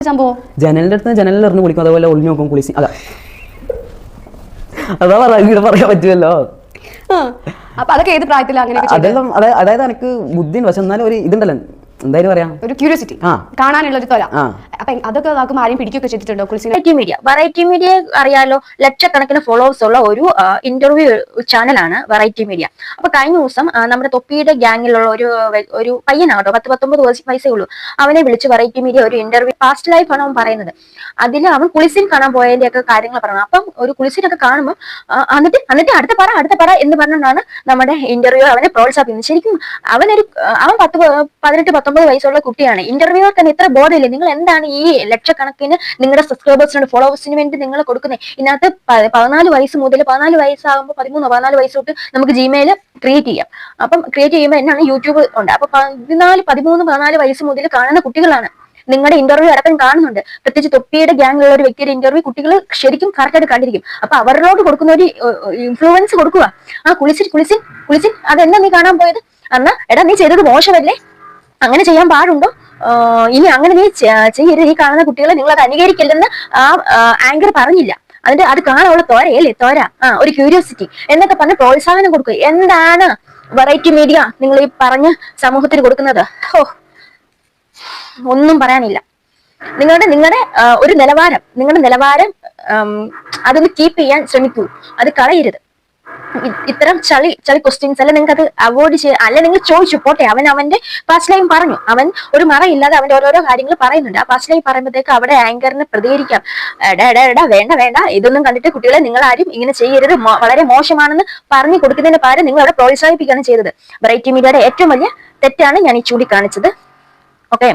സംഭവം ജനലിന്റെ അടുത്ത് ജനലിൽ എറിഞ്ഞ് കുളിക്കും, അതുപോലെ ഒളിഞ്ഞു നോക്കും കുളിച്ച്. അതാ പറയാൻ പറ്റുമല്ലോ. അപ്പൊ അതൊക്കെ ഏത് പ്രായത്തിലാണ് അങ്ങനെ? അതെല്ലാം അതായത് എനിക്ക് ബുദ്ധി പക്ഷെ എന്നാലും ഒരു ഇതുണ്ടല്ലോ, എന്തായാലും പറയാം, ഒരു ക്യൂരിയോസിറ്റി, കാണാനുള്ള ഒരു തൊല. അപ്പൊ അതൊക്കെ ആർക്കും ആരെയും പിടിക്കുകയൊക്കെ ചെയ്തിട്ടുണ്ടോ? വെറൈറ്റി മീഡിയ അറിയാലോ, ലക്ഷക്കണക്കിന് ഫോളോവേഴ്സ് ഉള്ള ഒരു ഇന്റർവ്യൂ ചാനലാണ് വെറൈറ്റി മീഡിയ. അപ്പൊ കഴിഞ്ഞ ദിവസം നമ്മുടെ തൊപ്പിയുടെ ഗ്യാങ്ങിലുള്ള ഒരു പയ്യനാട്ടോ, 19 വയസ്സേ ഉള്ളൂ. അവനെ വിളിച്ച് വെറൈറ്റി മീഡിയ ഒരു ഇന്റർവ്യൂ, പാസ്റ്റ് ലൈഫ് ആണ് അവൻ പറയുന്നത്. അതിൽ അവൻ കുളിസിൻ കാണാൻ പോയതിന്റെ ഒക്കെ കാര്യങ്ങൾ പറയണം. അപ്പം ഒരു കുളിസിനൊക്കെ കാണുമ്പോൾ എന്നിട്ട് അടുത്ത പറ എന്ന് പറഞ്ഞുകൊണ്ടാണ് നമ്മുടെ ഇന്റർവ്യൂ അവനെ പ്രോത്സാഹിപ്പിക്കുന്നത്. ശരിക്കും അവൻ 18-19 വയസ്സുള്ള കുട്ടിയാണ്. ഇന്റർവ്യൂവർ തന്നെ ഇത്ര ബോധമില്ലേ? നിങ്ങൾ എന്താണ് ഈ ലക്ഷക്കണക്കിന് നിങ്ങളുടെ സബ്സ്ക്രൈബേഴ്സിനോട് ഫോളോവേഴ്സിന് വേണ്ടി നിങ്ങൾ കൊടുക്കുന്നത്? ഇതിനകത്ത് 14 വയസ്സ് മുതൽ 14 വയസ്സാകുമ്പോൾ 13-14 വയസ്സ് തൊട്ട് നമുക്ക് ജിമെയിൽ ക്രിയേറ്റ് ചെയ്യാം. അപ്പം ക്രിയേറ്റ് ചെയ്യുമ്പോൾ എന്നാണ് യൂട്യൂബ് ഉണ്ട്. അപ്പൊ 13-14 വയസ്സ് മുതൽ കാണുന്ന കുട്ടികളാണ് നിങ്ങളുടെ ഇന്റർവ്യൂ അടക്കം കാണുന്നുണ്ട്. പ്രത്യേകിച്ച് തൊപ്പിയുടെ ഗ്യാങ്ങിലുള്ള ഒരു വ്യക്തിയുടെ ഇന്റർവ്യൂ കുട്ടികൾ ശരിക്കും കറക്റ്റായിട്ട് കണ്ടിരിക്കും. അപ്പൊ അവരോട് കൊടുക്കുന്ന ഒരു ഇൻഫ്ലുവൻസ് കൊടുക്കുക. കുളിസിൻ അതെന്താ നീ കാണാൻ പോയത്? എന്നാ എടാ നീ ചെയ്തത് മോശമല്ലേ, അങ്ങനെ ചെയ്യാൻ പാടുണ്ടോ, ഇനി അങ്ങനെ നീ ചെയ്യരുത്, ഈ കാണുന്ന കുട്ടികളെ നിങ്ങൾ അത് അനുകരിക്കില്ലെന്ന് ആ ആങ്കർ പറഞ്ഞില്ല. അതിന്റെ അത് കാണാനുള്ള തോരയല്ലേ, തോര, ഒരു ക്യൂരിയോസിറ്റി എന്നൊക്കെ പറഞ്ഞ് പ്രോത്സാഹനം കൊടുക്കുക. എന്താണ് വെറൈറ്റി മീഡിയ നിങ്ങൾ ഈ പറഞ്ഞ സമൂഹത്തിന് കൊടുക്കുന്നത്? ഒന്നും പറയാനില്ല. നിങ്ങളുടെ ഒരു നിങ്ങളുടെ നിലവാരം അതൊന്ന് കീപ്പ് ചെയ്യാൻ ശ്രമിക്കൂ, അത് കളയരുത്. ഇത്തരം ചളി ക്വസ്റ്റ്യൻസ് അല്ല നിങ്ങൾക്ക് അത് അവോയ്ഡ് ചെയ്യുക. അല്ല നിങ്ങൾ ചോദിച്ചു പോട്ടെ, അവന്റെ പാസ്റ്റ് ലൈൻ പറഞ്ഞു, അവൻ ഒരു മറയില്ലാതെ അവന്റെ ഓരോരോ കാര്യങ്ങൾ പറയുന്നുണ്ട്. ആ പാസ്റ്റ് ലൈൻ പറയുമ്പോഴത്തേക്ക് അവിടെ ആങ്കറിന് പ്രതികരിക്കാം, എടാ വേണ്ട ഇതൊന്നും കണ്ടിട്ട് കുട്ടികളെ നിങ്ങൾ ആരും ഇങ്ങനെ ചെയ്യരുത്, വളരെ മോശമാണെന്ന് പറഞ്ഞു കൊടുക്കുന്നതിന് പകരം നിങ്ങൾ അവിടെ പ്രോത്സാഹിപ്പിക്കുകയാണ് ചെയ്തത്. വെറൈറ്റി മീഡിയയുടെ ഏറ്റവും വലിയ തെറ്റാണ് ഞാൻ ഈ ചൂണ്ടിക്കാണിച്ചത്. ഓക്കെ.